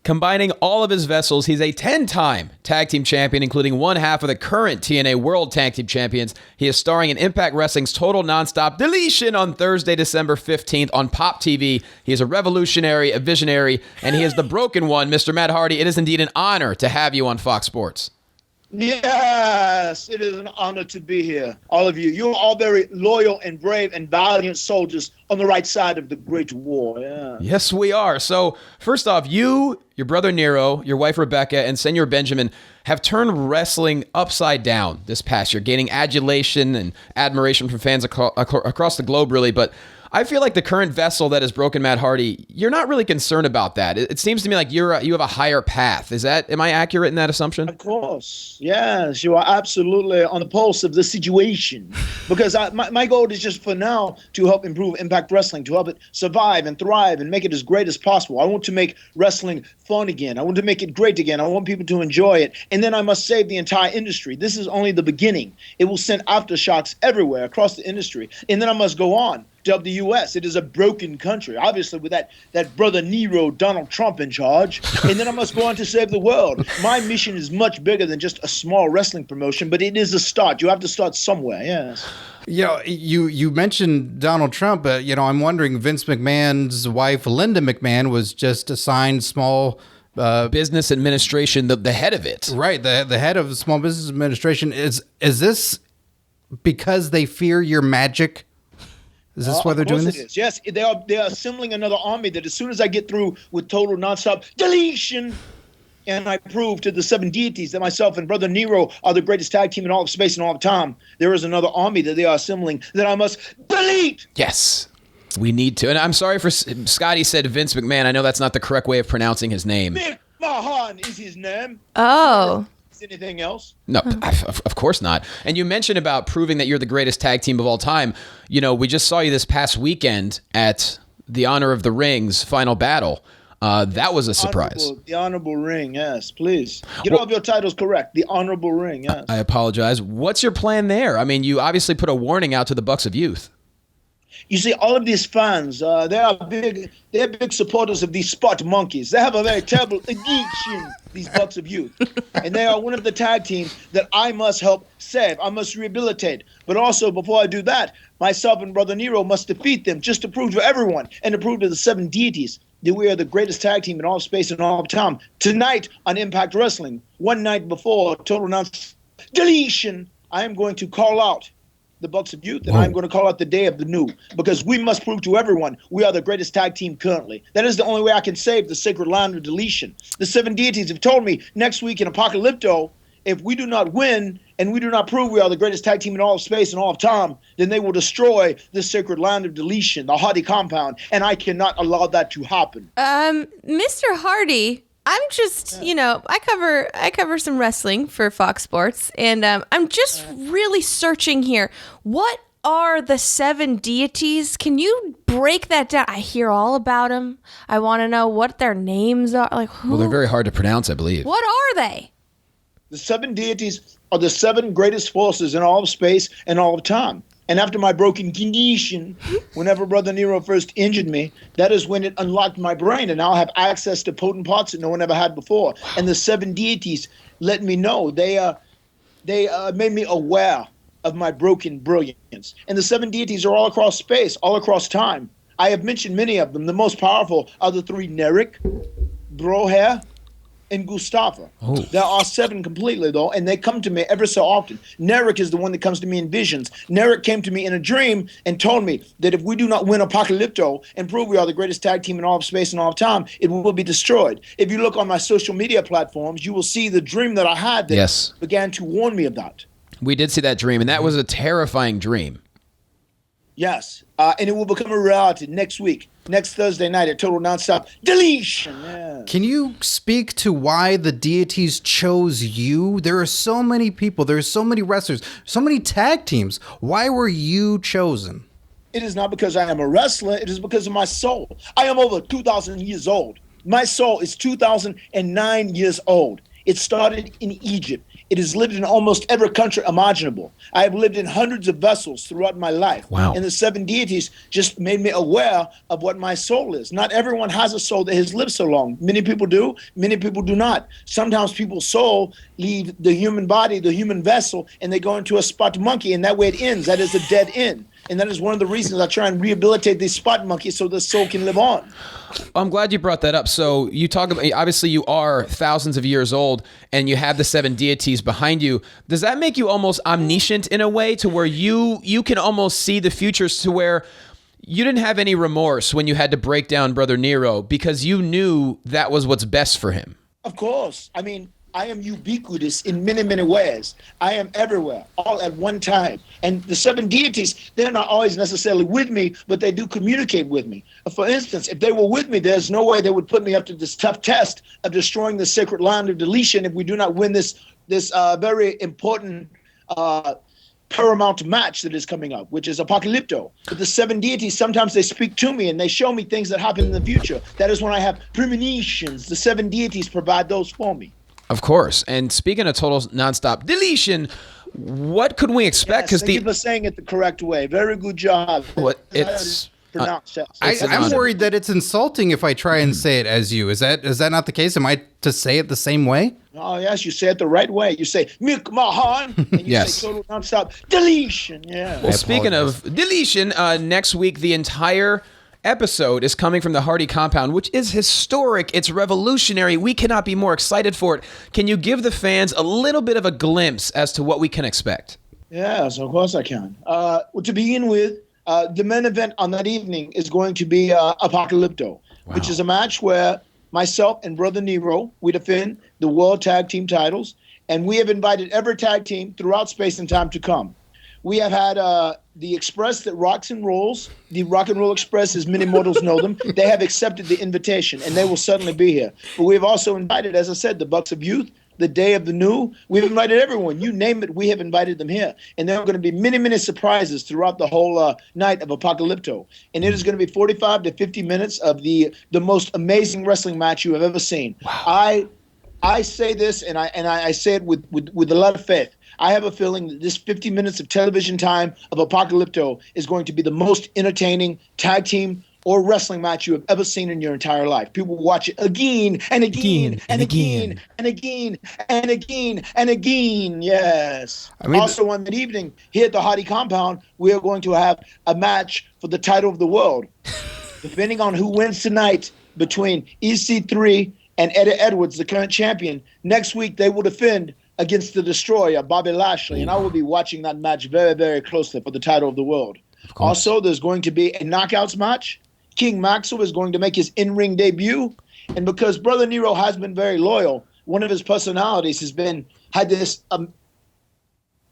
Combining all of his vessels, he's a 10-time tag team champion, including one half of the current TNA World Tag Team Champions. He is starring in Impact Wrestling's Total Nonstop Deletion on Thursday, December 15th on Pop TV. He is a revolutionary, a visionary, and he is the broken one. Mr. Matt Hardy, it is indeed an honor to have you on Fox Sports. Yes, it is an honor to be here. All of you. You're all very loyal and brave and valiant soldiers on the right side of the great war. Yeah. Yes, we are. So, first off, you, your brother Nero, your wife Rebecca, and Senor Benjamin have turned wrestling upside down this past year, gaining adulation and admiration from fans across the globe, really. But I feel like the current vessel that is broken Matt Hardy, you're not really concerned about that. It seems to me like you have a higher path. Am I accurate in that assumption? Of course. Yes, you are absolutely on the pulse of the situation. Because my goal is just for now to help improve Impact Wrestling, to help it survive and thrive and make it as great as possible. I want to make wrestling fun again. I want to make it great again. I want people to enjoy it. And then I must save the entire industry. This is only the beginning. It will send aftershocks everywhere across the industry. And then I must go on. The U.S. It is a broken country, obviously, with that brother Nero, Donald Trump in charge. And then I must go on to save the world. My mission is much bigger than just a small wrestling promotion, but it is a start. You have to start somewhere, yes. You mentioned Donald Trump, but, I'm wondering, Vince McMahon's wife, Linda McMahon, was just assigned small business administration, the head of it. Right, the head of small business administration. Is this because they fear your magic? Is this why they're doing this? It is. Yes, they are assembling another army that as soon as I get through with Total Nonstop Deletion, and I prove to the seven deities that myself and Brother Nero are the greatest tag team in all of space and all of time, there is another army that they are assembling that I must delete. Yes, we need to. And I'm sorry for Scotty said Vince McMahon. I know that's not the correct way of pronouncing his name. McMahon is his name. Oh. Anything else? No, of course not. And you mentioned about proving that you're the greatest tag team of all time. We just saw you this past weekend at the Honor of the Ring's final battle. That was a surprise. The Honorable Ring, yes, please. Get all of your titles correct. The Honorable Ring, yes. I apologize. What's your plan there? I mean, you obviously put a warning out to the Bucks of Youth. You see, all of these fans, they're big supporters of these spot monkeys. They have a very terrible addiction, these Bucks of Youth. And they are one of the tag teams that I must help save. I must rehabilitate. But also, before I do that, myself and Brother Nero must defeat them just to prove to everyone and to prove to the seven deities that we are the greatest tag team in all space and all of time. Tonight on Impact Wrestling, one night before Total Nonstop Deletion, I am going to call out the Bucks of Youth, and I'm going to call out the Day of the New, because we must prove to everyone we are the greatest tag team currently. That is the only way I can save the sacred land of Deletion. The seven deities have told me next week in Apocalypto, if we do not win and we do not prove we are the greatest tag team in all of space and all of time, then they will destroy this sacred land of Deletion, the Hardy compound, and I cannot allow that to happen. Mr. Hardy, I'm just, I cover some wrestling for Fox Sports, and I'm just really searching here. What are the seven deities? Can you break that down? I hear all about them. I want to know what their names are. Like, who? Well, they're very hard to pronounce, I believe. What are they? The seven deities are the seven greatest forces in all of space and all of time. And after my broken condition, whenever Brother Nero first injured me, that is when it unlocked my brain, and now I have access to potent parts that no one ever had before. Wow. And the seven deities let me know. They made me aware of my broken brilliance. And the seven deities are all across space, all across time. I have mentioned many of them. The most powerful are the three Neric, Broher, and Gustafa. Oh. There are seven completely, though, and they come to me ever so often. Neric is the one that comes to me in visions. Neric came to me in a dream and told me that if we do not win Apocalypto and prove we are the greatest tag team in all of space and all of time, it will be destroyed. If you look on my social media platforms, you will see the dream that I had that began to warn me of that. We did see that dream, and that was a terrifying dream. Yes, and it will become a reality next week, next Thursday night at Total Nonstop Deletion. Yeah. Can you speak to why the deities chose you? There are so many people. There are so many wrestlers, so many tag teams. Why were you chosen? It is not because I am a wrestler. It is because of my soul. I am over 2,000 years old. My soul is 2,009 years old. It started in Egypt. It has lived in almost every country imaginable. I have lived in hundreds of vessels throughout my life. Wow. And the 7 deities just made me aware of what my soul is. Not everyone has a soul that has lived so long. Many people do, many people do not. Sometimes people's soul leave the human body, the human vessel, and they go into a spot monkey, and that way it ends. That is a dead end. And that is one of the reasons I try and rehabilitate these spot monkeys so the soul can live on. I'm glad you brought that up. So you talk about, obviously you are thousands of years old and you have the 7 deities behind you. Does that make you almost omniscient in a way to where you can almost see the futures, to where you didn't have any remorse when you had to break down Brother Nero because you knew that was what's best for him? Of course. I mean, I am ubiquitous in many, many ways. I am everywhere, all at one time. And the 7 deities, they're not always necessarily with me, but they do communicate with me. For instance, if they were with me, there's no way they would put me up to this tough test of destroying the sacred land of deletion if we do not win this very important paramount match that is coming up, which is Apocalypto. But the 7 deities, sometimes they speak to me and they show me things that happen in the future. That is when I have premonitions. The 7 deities provide those for me. Of course. And speaking of total nonstop deletion, what could we expect? Yes, thank you for saying it the correct way. Very good job. What it's pronounced. I'm worried that it's insulting if I try and say it as you. Is that not the case? Am I to say it the same way? Oh, yes, you say it the right way. You say, Mick Mahan, and you Yes. say total nonstop deletion. Yeah. Well, speaking of deletion, next week the entire episode is coming from the Hardy compound, which is historic. It's revolutionary. We cannot be more excited for it. Can you give the fans a little bit of a glimpse as to what we can expect? Yes, of course I can. Well, to begin with, the main event on that evening is going to be Apocalypto, which is a match where myself and Brother Nero, we defend the World Tag Team titles, and we have invited every tag team throughout space and time to come. We have had the Express that rocks and rolls, the Rock and Roll Express as many mortals know them. They have accepted the invitation, and they will certainly be here. But we have also invited, as I said, the Bucks of Youth, the Day of the New. We've invited everyone. You name it, we have invited them here. And there are going to be many, many surprises throughout the whole night of Apocalypto. And it is going to be 45 to 50 minutes of the most amazing wrestling match you have ever seen. Wow. I say this, and I say it with a lot of faith. I have a feeling that this 50 minutes of television time of Apocalypto is going to be the most entertaining tag team or wrestling match you have ever seen in your entire life. People will watch it again and again and again and again and again and again. Yes. Also on that evening, here at the Hardy compound, we are going to have a match for the title of the world. Depending on who wins tonight between EC3 and Eddie Edwards, the current champion, next week they will defend against the Destroyer, Bobby Lashley, and I will be watching that match very, very closely for the title of the world. Also, there's going to be a knockouts match. King Maxell is going to make his in-ring debut, and because Brother Nero has been very loyal, one of his personalities had this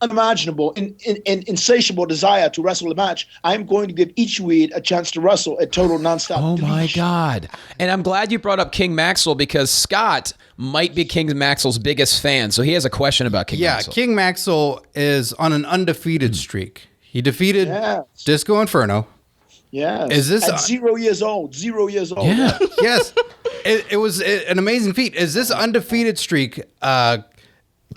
unimaginable, insatiable desire to wrestle a match. I'm going to give each weed a chance to wrestle at total nonstop. Oh my God. And I'm glad you brought up King Maxell, because Scott might be King Maxell's biggest fan. So he has a question about King Maxell. Yeah, King Maxell is on an undefeated streak. He defeated Disco Inferno. Yes. Is this at 0 years old? 0 years old. Yeah. Yes. It was an amazing feat. Is this undefeated streak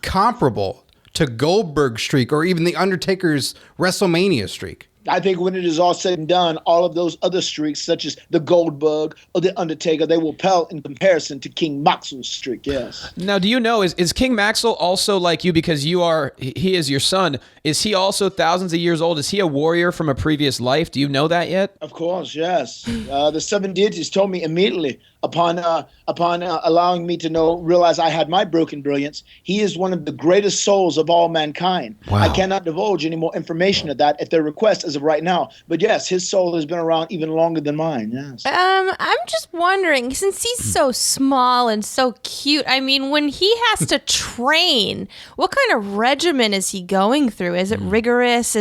comparable to Goldberg's streak or even The Undertaker's WrestleMania streak? I think when it is all said and done, all of those other streaks, such as the Goldberg or the Undertaker, they will pale in comparison to King Maxell's streak. Yes. Now, do you know, is King Maxell also like you, because he is your son? Is he also thousands of years old? Is he a warrior from a previous life? Do you know that yet? Of course, yes. The 7 deities told me immediately upon allowing me to realize I had my broken brilliance. He is one of the greatest souls of all mankind. Wow. I cannot divulge any more information of that at their request as of right now. But yes, his soul has been around even longer than mine. Yes. I'm just wondering, since he's so small and so cute, I mean, when he has to train, what kind of regimen is he going through? Is it rigorous?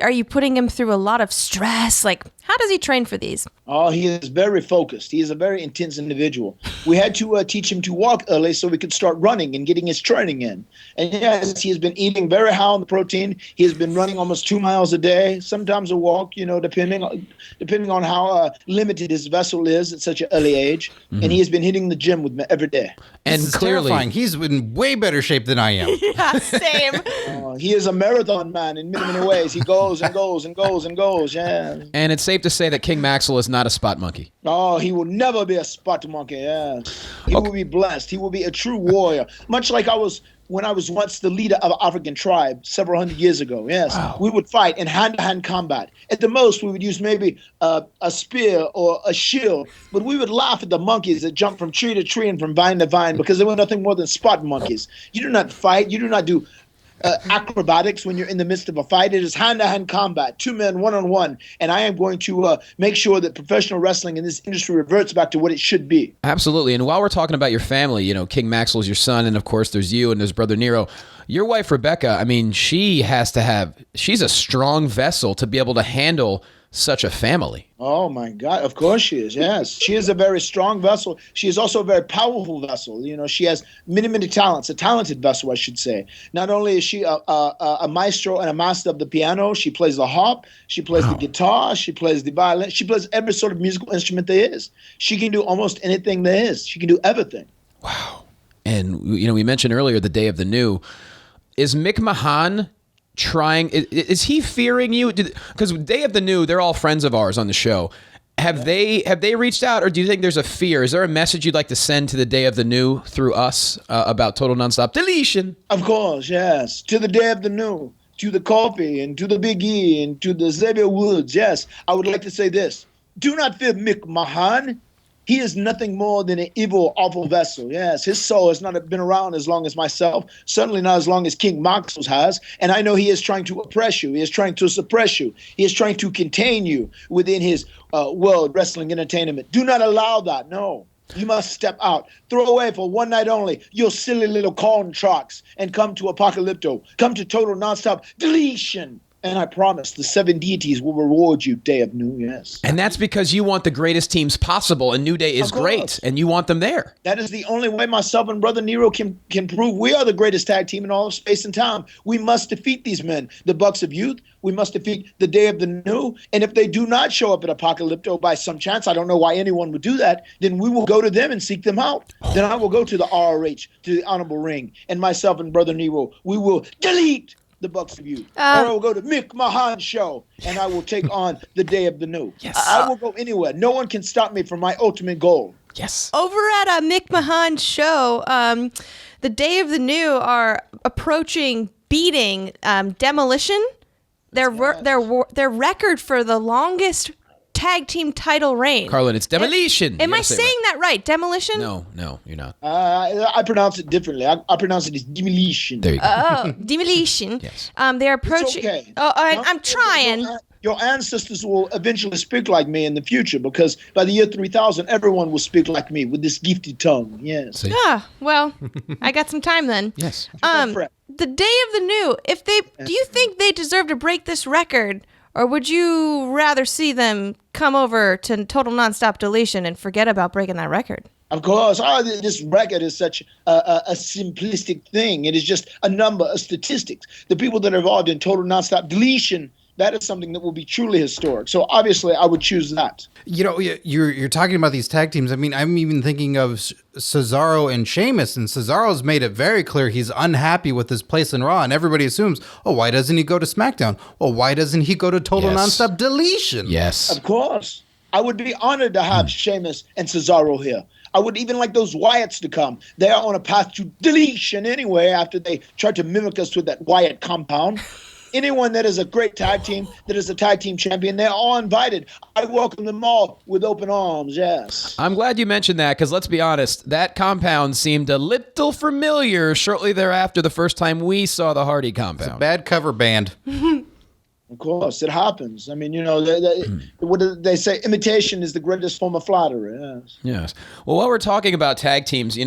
Are you putting him through a lot of stress? Like, how does he train for these? Oh, he is very focused. He is a very intense individual. We had to teach him to walk early so we could start running and getting his training in. And yes, he has been eating very high on the protein. He has been running almost 2 miles a day, sometimes a walk, depending on how limited his vessel is at such an early age. Mm-hmm. And he has been hitting the gym with me every day. And clearly, terrifying. He's in way better shape than I am. Yeah, same. He is a marathon man in many, many ways. He goes and goes and goes and goes. Yeah. And it's safe to say that King Maxell is not a spot monkey. Oh, he will never be a spot monkey. Yeah. He will be blessed. He will be a true warrior, much like when I was once the leader of an African tribe several hundred years ago. Yes, wow. We would fight in hand-to-hand combat. At the most, we would use maybe a spear or a shield, but we would laugh at the monkeys that jump from tree to tree and from vine to vine because they were nothing more than spot monkeys. You do not fight. You do not do acrobatics when you're in the midst of a fight. It is hand-to-hand combat, 2 men, one-on-one, and I am going to make sure that professional wrestling in this industry reverts back to what it should be. Absolutely. And while we're talking about your family, King Maxell is your son, and of course there's you and there's brother Nero. Your wife Rebecca, I mean, she's a strong vessel to be able to handle such a family. Oh my God! Of course she is. Yes, she is a very strong vessel. She is also a very powerful vessel. She has many talents. A talented vessel, I should say. Not only is she a maestro and a master of the piano, she plays the harp, she plays the guitar, she plays the violin, she plays every sort of musical instrument there is. She can do almost anything there is. She can do everything. Wow! And we mentioned earlier the Day of the New. Is Mick Mahan trying? Is he fearing you? Because Day of the New, they're all friends of ours on the show. Have they reached out, or do you think there's a fear? Is there a message you'd like to send to the Day of the New through us about Total Nonstop Deletion? Of course, yes. To the Day of the New, to the Coffee, and to the Big E, and to the Xavier Woods. Yes, I would like to say this: do not fear Mick Mahan. He is nothing more than an evil, awful vessel. Yes, his soul has not been around as long as myself, certainly not as long as King Maxell has. And I know he is trying to oppress you. He is trying to suppress you. He is trying to contain you within his world wrestling entertainment. Do not allow that. No. You must step out. Throw away for one night only your silly little contracts and come to Apocalypto. Come to Total Nonstop Deletion. And I promise the 7 deities will reward you, Day of New, yes. And that's because you want the greatest teams possible, and New Day is great, and you want them there. That is the only way myself and Brother Nero can prove we are the greatest tag team in all of space and time. We must defeat these men, the Bucks of Youth. We must defeat the Day of the New. And if they do not show up at Apocalypto by some chance, I don't know why anyone would do that, then we will go to them and seek them out. Then I will go to the ROH, to the Honorable Ring, and myself and Brother Nero, we will delete the Bucks of Youth. Or I will go to Mick Mahan's show, and I will take on the Day of the New. Yes. I will go anywhere. No one can stop me from my ultimate goal. Yes. Over at Mick Mahan's show, the Day of the New are approaching beating Demolition. Their record for the longest tag team title reign. Carlin, it's Demolition. Am I saying that right? Demolition? No, you're not. I pronounce it differently. I pronounce it as Demolition. There you go. Oh, Demolition. Yes. They're approaching. It's okay. Oh, I'm trying. Your ancestors will eventually speak like me in the future, because by the year 3000, everyone will speak like me with this gifted tongue. Yes. See? Well, I got some time then. Yes. The Day of the New. Do you think they deserve to break this record? Or would you rather see them come over to Total Nonstop Deletion and forget about breaking that record? Of course. This record is such a simplistic thing. It is just a number of statistics. The people that are involved in Total Nonstop Deletion, that is something that will be truly historic. So obviously, I would choose that. You're talking about these tag teams. I mean, I'm even thinking of Cesaro and Sheamus, and Cesaro's made it very clear he's unhappy with his place in Raw, and everybody assumes, why doesn't he go to SmackDown? Well, why doesn't he go to Total Nonstop Deletion? Yes. Of course. I would be honored to have Sheamus and Cesaro here. I would even like those Wyatts to come. They are on a path to deletion anyway after they tried to mimic us with that Wyatt compound. Anyone that is a great tag team, that is a tag team champion, they're all invited. I welcome them all with open arms, yes. I'm glad you mentioned that, because let's be honest, that compound seemed a little familiar shortly thereafter the first time we saw the Hardy compound. It's a bad cover band. Of course, it happens. I mean, what do they say? Imitation is the greatest form of flattery. Yes. Yes. Well, while we're talking about tag teams,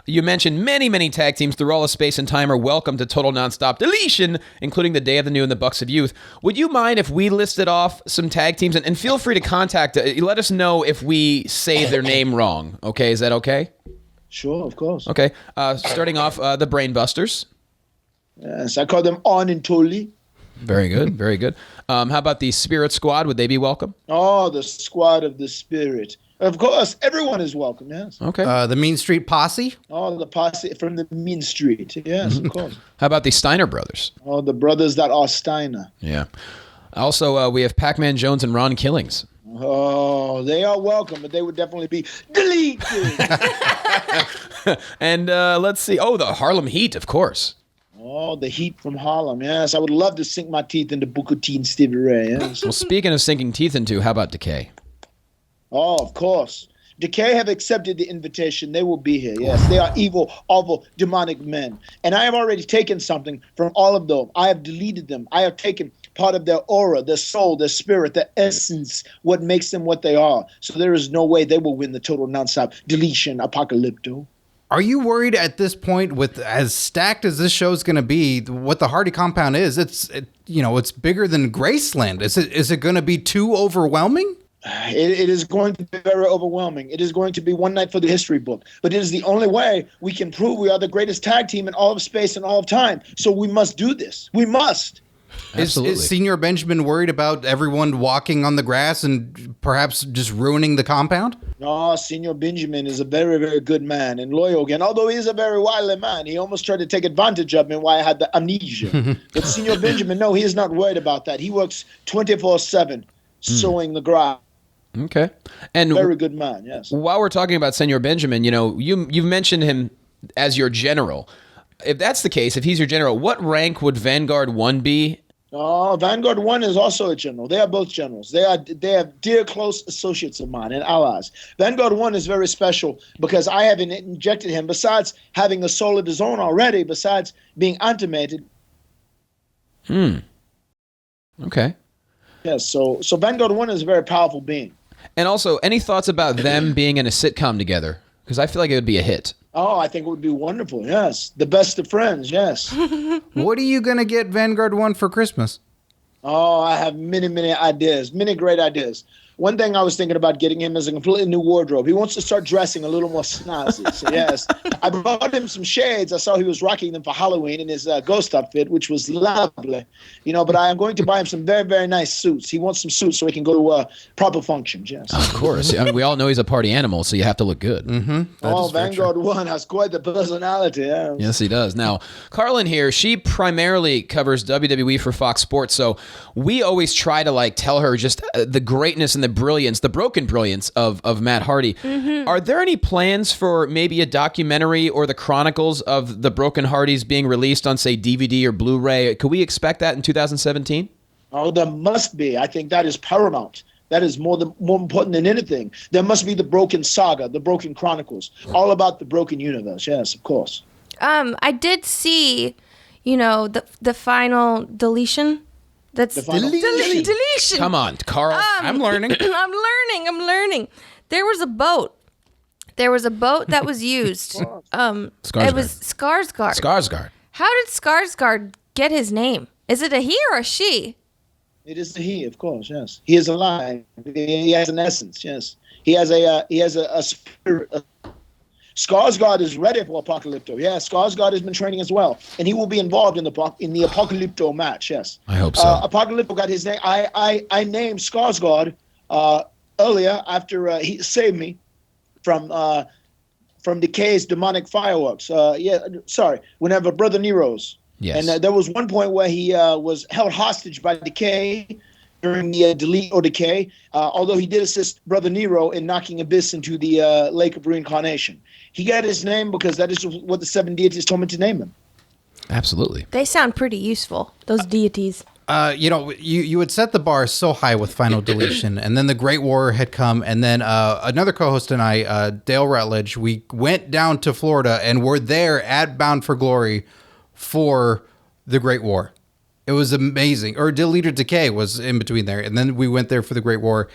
You mentioned many tag teams through all of space and time are welcome to Total Nonstop Deletion, including the Day of the New and the Bucks of Youth. Would you mind if we listed off some tag teams? And feel free to contact, let us know if we say their name wrong. Okay, is that okay? Sure, of course. Okay, starting off, the Brainbusters. Yes, I call them On and Toli. Very good, very good. How about the Spirit Squad? Would they be welcome? Oh, the Squad of the Spirit. Of course, everyone is welcome, yes. Okay. The Mean Street Posse. Oh, the posse from the Mean Street. Yes, of course. How about the Steiner Brothers? Oh, the brothers that are Steiner. Yeah. Also, we have Pac-Man Jones and Ron Killings. Oh, they are welcome, but they would definitely be deleted. And let's see. Oh, the Harlem Heat, of course. Oh, the Heat from Harlem. Yes, I would love to sink my teeth into Booker T and Stevie Ray. Yes. Well, speaking of sinking teeth into, how about Decay? Oh, of course. Decay have accepted the invitation. They will be here. Yes, they are evil, awful, demonic men. And I have already taken something from all of them. I have deleted them. I have taken part of their aura, their soul, their spirit, their essence, what makes them what they are. So there is no way they will win the Total Nonstop Deletion Apocalypto. Are you worried at this point, with as stacked as this show is going to be, what the Hardy compound is? It's bigger than Graceland. Is it going to be too overwhelming? It is going to be very overwhelming. It is going to be one night for the history book. But it is the only way we can prove we are the greatest tag team in all of space and all of time. So we must do this. We must. Is Senior Benjamin worried about everyone walking on the grass and perhaps just ruining the compound? No, Senior Benjamin is a very, very good man and loyal again. Although he is a very wily man. He almost tried to take advantage of me while I had the amnesia. But Senior Benjamin, no, he is not worried about that. He works 24/7 sowing the grass. Okay. And very good man, yes. While we're talking about Senor Benjamin, you've mentioned him as your general. If that's the case, if he's your general, what rank would Vanguard 1 be? Oh, Vanguard 1 is also a general. They are both generals. They have dear, close associates of mine and allies. Vanguard 1 is very special because I have injected him, besides having a soul of his own already, besides being animated. Okay. Yes, so Vanguard 1 is a very powerful being. And also, any thoughts about them being in a sitcom together? Because I feel like it would be a hit. Oh, I think it would be wonderful, yes. The best of friends, yes. What are you going to get Vanguard 1 for Christmas? Oh, I have many ideas, many great ideas. One thing I was thinking about getting him is a completely new wardrobe. He wants to start dressing a little more snazzy. So yes, I bought him some shades. I saw he was rocking them for Halloween in his ghost outfit, which was lovely. But I am going to buy him some very, very nice suits. He wants some suits so he can go to proper functions, yes. Of course. I mean, we all know he's a party animal, so you have to look good. Mm-hmm. Oh, Vanguard 1 has quite the personality. Yeah. Yes, he does. Now, Carlin here, she primarily covers WWE for Fox Sports, so we always try to tell her just the greatness and the brilliance, the broken brilliance of Matt Hardy. Mm-hmm. Are there any plans for maybe a documentary or the chronicles of the Broken Hardys being released on, say, DVD or Blu-ray? Could we expect that in 2017? Oh, there must be. I think that is paramount. That is more important than anything. There must be the Broken Saga, the Broken Chronicles, all about the Broken Universe. Yes, of course. I did see, the final deletion. That's deletion. Come on, Carl. I'm learning. I'm learning. There was a boat. That was used. It was Skarsgård. Skarsgård. How did Skarsgård get his name? Is it a he or a she? It is a he, of course. Yes, he is alive. He has an essence. Yes, he has a spirit. Skarsgård is ready for Apocalypto. Yes, Skarsgård has been training as well, and he will be involved in the Apocalypto match. Yes, I hope so. Apocalypto got his name. I named Skarsgård earlier after he saved me from Decay's demonic fireworks. Whenever Brother Nero's. Yes. And there was one point where he was held hostage by Decay during the Delete or Decay, although he did assist Brother Nero in knocking Abyss into the Lake of Reincarnation. He got his name because that is what the 7 deities told me to name him. Absolutely. They sound pretty useful, those deities. You had set the bar so high with Final Deletion, and then the Great War had come, and then another co-host and I, Dale Rutledge, we went down to Florida and were there at Bound for Glory for the Great War. It was amazing. Or Delete or Decay was in between there, and then we went there for the Great War.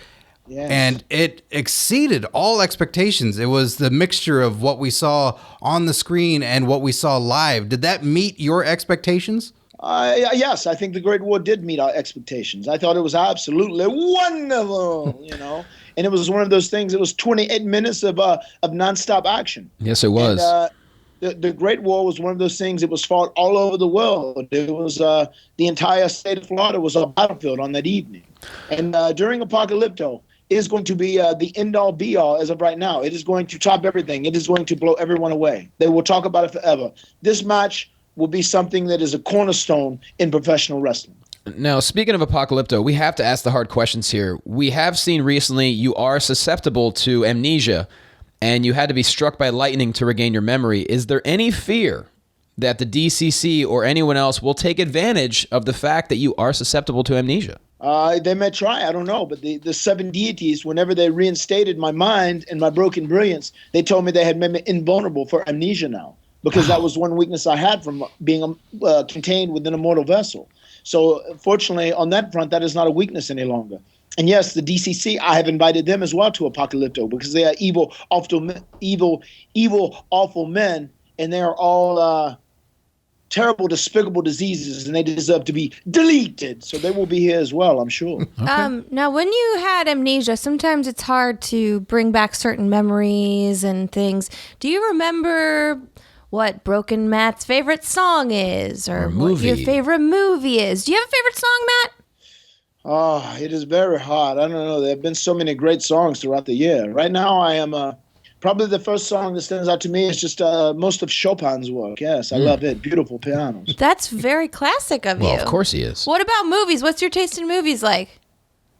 Yes. And it exceeded all expectations. It was the mixture of what we saw on the screen and what we saw live. Did that meet your expectations? Yes, I think the Great War did meet our expectations. I thought it was absolutely wonderful, and it was one of those things. It was 28 minutes of nonstop action. Yes, it was. And, the Great War was one of those things. It was fought all over the world. It was the entire state of Florida was a battlefield on that evening. And during Apocalypto, it is going to be the end-all, be-all as of right now. It is going to top everything. It is going to blow everyone away. They will talk about it forever. This match will be something that is a cornerstone in professional wrestling. Now, speaking of Apocalypto, we have to ask the hard questions here. We have seen recently you are susceptible to amnesia, and you had to be struck by lightning to regain your memory. Is there any fear that the DCC or anyone else will take advantage of the fact that you are susceptible to amnesia? They may try, I don't know, but the seven deities, whenever they reinstated my mind and my broken brilliance, they told me they had made me invulnerable for amnesia now, because that was one weakness I had from being contained within a mortal vessel. So fortunately, on that front, that is not a weakness any longer. And yes, the DCC, I have invited them as well to Apocalypto, because they are evil, awful men, and they are all terrible, despicable diseases, and they deserve to be deleted. So they will be here as well, I'm sure. Okay. Now, when you had amnesia, sometimes it's hard to bring back certain memories and things. Do you remember what Broken Matt's favorite song is, or what your favorite movie is? Do you have a favorite song, Matt? Oh, it is very hard. I don't know. There have been so many great songs throughout the year. Right now, I am probably the first song that stands out to me is just most of Chopin's work. Yes, I love it. Beautiful pianos. That's very classic of you. Well, of course he is. What about movies? What's your taste in movies like?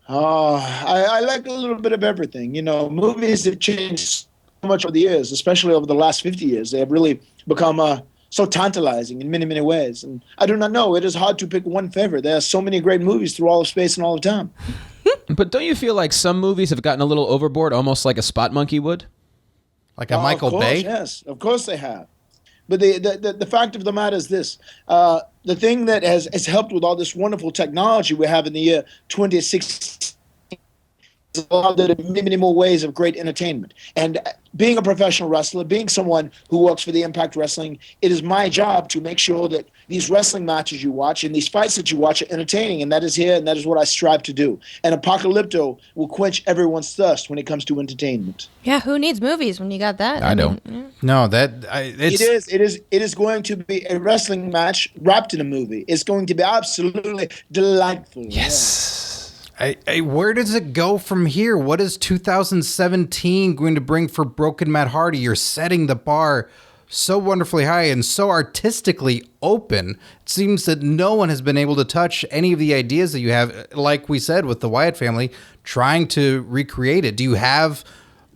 I like a little bit of everything. Movies have changed so much over the years, especially over the last 50 years. They have really become so tantalizing in many, many ways. And I do not know. It is hard to pick one favorite. There are so many great movies through all of space and all of time. But don't you feel like some movies have gotten a little overboard, almost like a Spot Monkey would? Like a Michael Bay? Yes, of course they have. But the fact of the matter is this. The thing that has helped with all this wonderful technology we have in the year 2016 is a lot of many more ways of great entertainment. And being a professional wrestler, being someone who works for the Impact Wrestling, it is my job to make sure that these wrestling matches you watch and these fights that you watch are entertaining, and that is here, and that is what I strive to do. And Apocalypto will quench everyone's thirst when it comes to entertainment. Yeah, who needs movies when you got that? I don't. Yeah. No, It is going to be a wrestling match wrapped in a movie. It's going to be absolutely delightful. Yes. Where does it go from here? What is 2017 going to bring for Broken Matt Hardy? You're setting the bar so wonderfully high and so artistically open. It seems that no one has been able to touch any of the ideas that you have, like we said, with the Wyatt family, trying to recreate it. Do you have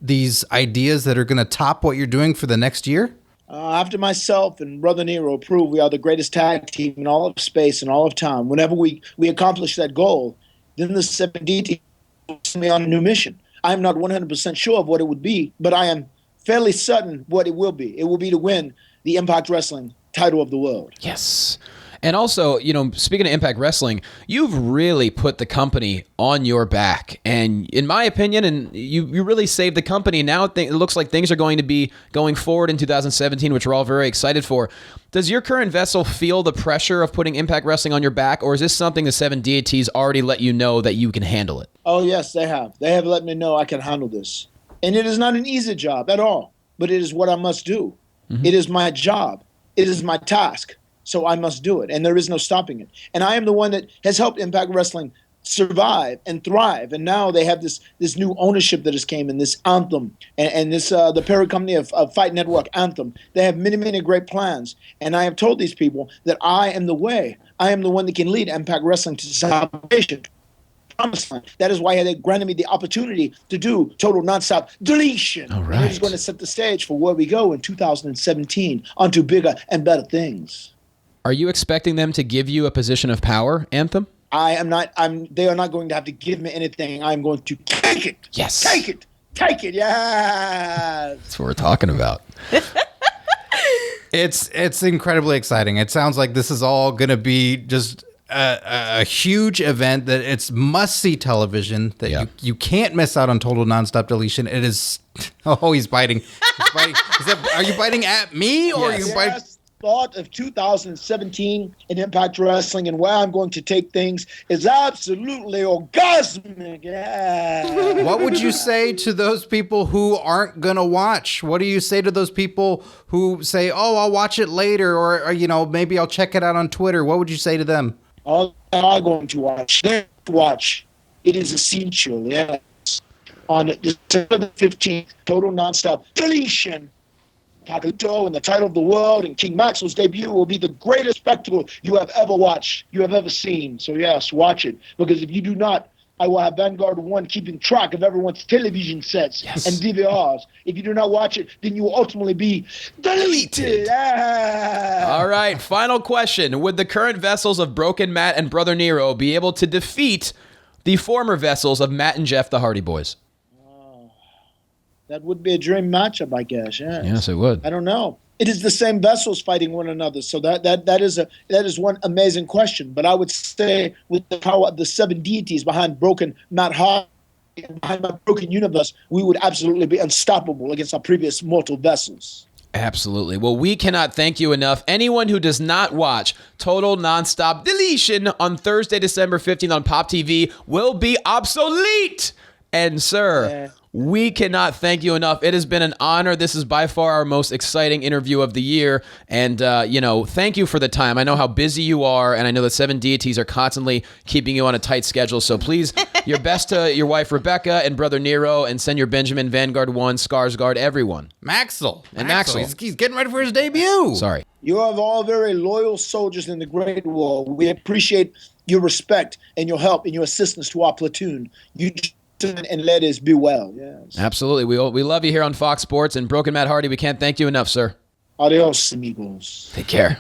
these ideas that are going to top what you're doing for the next year? After myself and Brother Nero prove we are the greatest tag team in all of space and all of time, whenever we accomplish that goal, then the 7D will send me on a new mission. I'm not 100% sure of what it would be, but I am fairly certain what it will be. It will be to win the Impact Wrestling title of the world. Yes. And also, speaking of Impact Wrestling, you've really put the company on your back. And in my opinion, and you really saved the company. Now it looks like things are going to be going forward in 2017, which we're all very excited for. Does your current vessel feel the pressure of putting Impact Wrestling on your back, or is this something the Seven Deities already let you know that you can handle it? Oh, yes, they have. They have let me know I can handle this. And it is not an easy job at all, but it is what I must do. Mm-hmm. It is my job. It is my task. So I must do it, and there is no stopping it. And I am the one that has helped Impact Wrestling survive and thrive. And now they have this new ownership that has came in, this Anthem, and this the parent company of Fight Network, Anthem. They have many, many great plans. And I have told these people that I am the way. I am the one that can lead Impact Wrestling to salvation. That is why they granted me the opportunity to do total nonstop deletion. All right. And it is going to set the stage for where we go in 2017 onto bigger and better things. Are you expecting them to give you a position of power, Anthem? I am not. They are not going to have to give me anything. I'm going to take it. Yes. Take it. Take it. Yes. That's what we're talking about. It's incredibly exciting. It sounds like this is all going to be just a huge event that it's must-see television that you can't miss out on Total Nonstop Deletion. It is... Oh, he's biting. He's biting. Are you biting at me or are you biting... Thought of 2017 in Impact Wrestling and where I'm going to take things is absolutely orgasmic. Yeah. What would you say to those people who aren't going to watch? What do you say to those people who say, oh, I'll watch it later or maybe I'll check it out on Twitter? What would you say to them? All they are going to watch. They watch. It is essential, yes. On December the 15th, Total Nonstop Deletion. Pacato and the title of the world and King Maxwell's debut will be the greatest spectacle you have ever watched, you have ever seen. So yes, watch it. Because if you do not, I will have Vanguard 1 keeping track of everyone's television sets and DVRs. If you do not watch it, then you will ultimately be deleted. All right, final question. Would the current vessels of Broken Matt and Brother Nero be able to defeat the former vessels of Matt and Jeff, the Hardy Boys? That would be a dream matchup, I guess. Yes, it would. I don't know. It is the same vessels fighting one another, so that is one amazing question. But I would say, with the power of the 7 deities behind Broken Matt Hardy, behind my Broken Universe, we would absolutely be unstoppable against our previous mortal vessels. Absolutely. Well, we cannot thank you enough. Anyone who does not watch Total Nonstop Deletion on Thursday, December 15th on Pop TV will be obsolete. And, sir, we cannot thank you enough. It has been an honor. This is by far our most exciting interview of the year. And, thank you for the time. I know how busy you are, and I know that 7 deities are constantly keeping you on a tight schedule. So please, your best to your wife, Rebecca, and brother Nero, and send your Benjamin, Vanguard 1, Skarsgård, everyone. Maxell. Maxell. He's getting ready for his debut. Sorry. You are all very loyal soldiers in the Great War. We appreciate your respect and your help and your assistance to our platoon. You and let us be well. Yes. Absolutely. We love you here on Fox Sports, and Broken Matt Hardy, we can't thank you enough, sir. Adios, amigos. Take care.